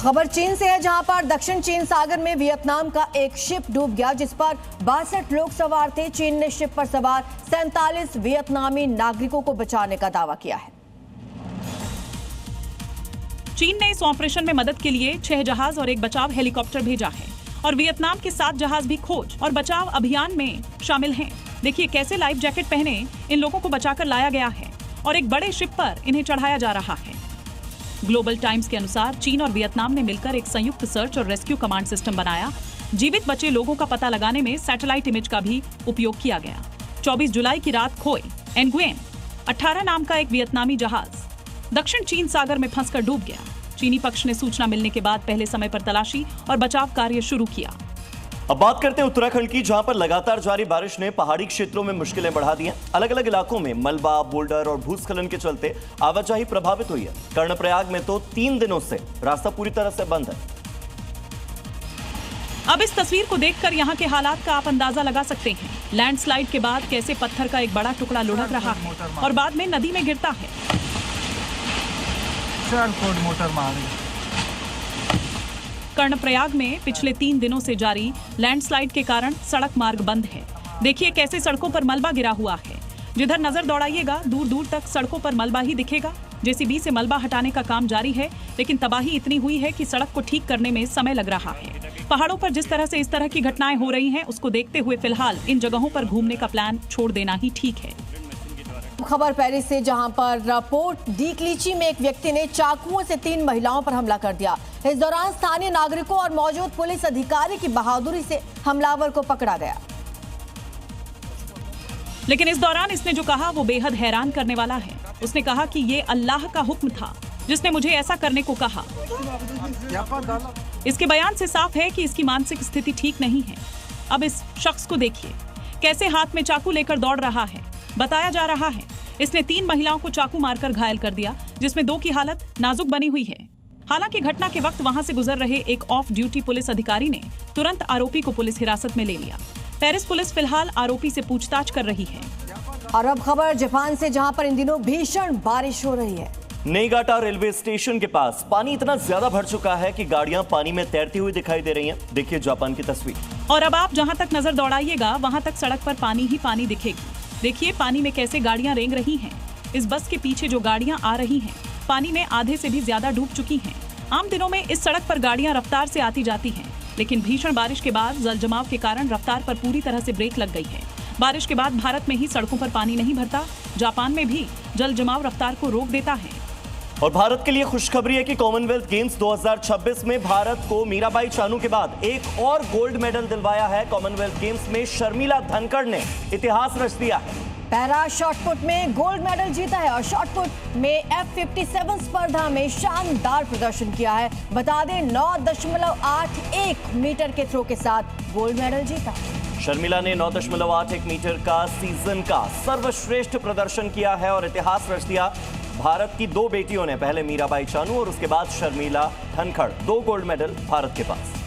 खबर चीन से है, जहां पर दक्षिण चीन सागर में वियतनाम का एक शिप डूब गया, जिस पर 62 लोग सवार थे। चीन ने शिप पर सवार 47 वियतनामी नागरिकों को बचाने का दावा किया है। चीन ने इस ऑपरेशन में मदद के लिए 6 जहाज और एक बचाव हेलीकॉप्टर भेजा है और वियतनाम के 7 जहाज भी खोज और बचाव अभियान में शामिल हैं। देखिए कैसे लाइफ जैकेट पहने इन लोगों को बचाकर लाया गया है और एक बड़े शिप पर इन्हें चढ़ाया जा रहा है। ग्लोबल टाइम्स के अनुसार चीन और वियतनाम ने मिलकर एक संयुक्त सर्च और रेस्क्यू कमांड सिस्टम बनाया। जीवित बचे लोगों का पता लगाने में सैटेलाइट इमेज का भी उपयोग किया गया। 24 जुलाई की रात खोए एनगुएन 18 नाम का एक वियतनामी जहाज दक्षिण चीन सागर में फंसकर डूब गया। चीनी पक्ष ने सूचना मिलने के बाद पहले समय पर तलाशी और बचाव कार्य शुरू किया। अब बात करते हैं उत्तराखंड की, जहां पर लगातार जारी बारिश ने पहाड़ी क्षेत्रों में मुश्किलें बढ़ा दी हैं। अलग अलग इलाकों में मलबा, बोल्डर और भूस्खलन के चलते आवाजाही प्रभावित हुई है। कर्णप्रयाग में तो 3 दिनों से रास्ता पूरी तरह से बंद है। अब इस तस्वीर को देखकर यहाँ के हालात का आप अंदाजा लगा सकते हैं। लैंडस्लाइड के बाद कैसे पत्थर का एक बड़ा टुकड़ा लुढ़क रहा है और बाद में नदी में गिरता है। कर्णप्रयाग में पिछले 3 दिनों से जारी लैंडस्लाइड के कारण सड़क मार्ग बंद है। देखिए कैसे सड़कों पर मलबा गिरा हुआ है। जिधर नजर दौड़ाइएगा दूर दूर तक सड़कों पर मलबा ही दिखेगा। जेसीबी से मलबा हटाने का काम जारी है, लेकिन तबाही इतनी हुई है कि सड़क को ठीक करने में समय लग रहा है। पहाड़ों पर जिस तरह से इस तरह की घटनाएं हो रही हैं, उसको देखते हुए फिलहाल इन जगहों पर घूमने का प्लान छोड़ देना ही ठीक है। खबर पेरिस से, जहां पर पोर्ट डी क्लीची में एक व्यक्ति ने चाकुओं से 3 महिलाओं पर हमला कर दिया। इस दौरान स्थानीय नागरिकों और मौजूद पुलिस अधिकारी की बहादुरी से हमलावर को पकड़ा गया। लेकिन इस दौरान इसने जो कहा वो बेहद हैरान करने वाला है। उसने कहा कि ये अल्लाह का हुक्म था जिसने मुझे ऐसा करने को कहा। इसके बयान से साफ है कि इसकी मानसिक स्थिति ठीक नहीं है। अब इस शख्स को देखिए कैसे हाथ में चाकू लेकर दौड़ रहा है। बताया जा रहा है इसने 3 महिलाओं को चाकू मारकर घायल कर दिया, जिसमें 2 की हालत नाजुक बनी हुई है। हालांकि घटना के वक्त वहां से गुजर रहे एक ऑफ ड्यूटी पुलिस अधिकारी ने तुरंत आरोपी को पुलिस हिरासत में ले लिया। पेरिस पुलिस फिलहाल आरोपी से पूछताछ कर रही है। और अब खबर जापान से, जहां पर इन दिनों भीषण बारिश हो रही है। नेगाटा रेलवे स्टेशन के पास पानी इतना ज्यादा भर चुका है कि गाड़ियां पानी में तैरती हुई दिखाई दे रही हैं। देखिए जापान की तस्वीर। और अब आप जहां तक नजर दौड़ाइएगा वहां तक सड़क पर पानी ही पानी दिखेगी। देखिए पानी में कैसे गाड़ियां रेंग रही हैं। इस बस के पीछे जो गाड़ियां आ रही हैं पानी में आधे से भी ज्यादा डूब चुकी हैं। आम दिनों में इस सड़क पर गाड़ियां रफ्तार से आती जाती हैं, लेकिन भीषण बारिश के बाद जल जमाव के कारण रफ्तार पर पूरी तरह से ब्रेक लग गई है। बारिश के बाद भारत में ही सड़कों पर पानी नहीं भरता, जापान में भी जल जमाव रफ्तार को रोक देता है। और भारत के लिए खुशखबरी है कि कॉमनवेल्थ गेम्स 2026 में भारत को मीराबाई चानू के बाद एक और गोल्ड मेडल दिलवाया है। कॉमनवेल्थ गेम्स में शर्मिला धनखड़ ने इतिहास रच दिया है। पैरा शॉटपुट में गोल्ड मेडल जीता है और शॉटपुट में F57 स्पर्धा में शानदार प्रदर्शन किया है। बता दें 9.81 मीटर के थ्रो के साथ गोल्ड मेडल जीता। शर्मिला ने 9.81 मीटर का सीजन का सर्वश्रेष्ठ प्रदर्शन किया है और इतिहास रच दिया। भारत की 2 बेटियों ने, पहले मीराबाई चानू और उसके बाद शर्मिला धनखड़, 2 गोल्ड मेडल भारत के पास।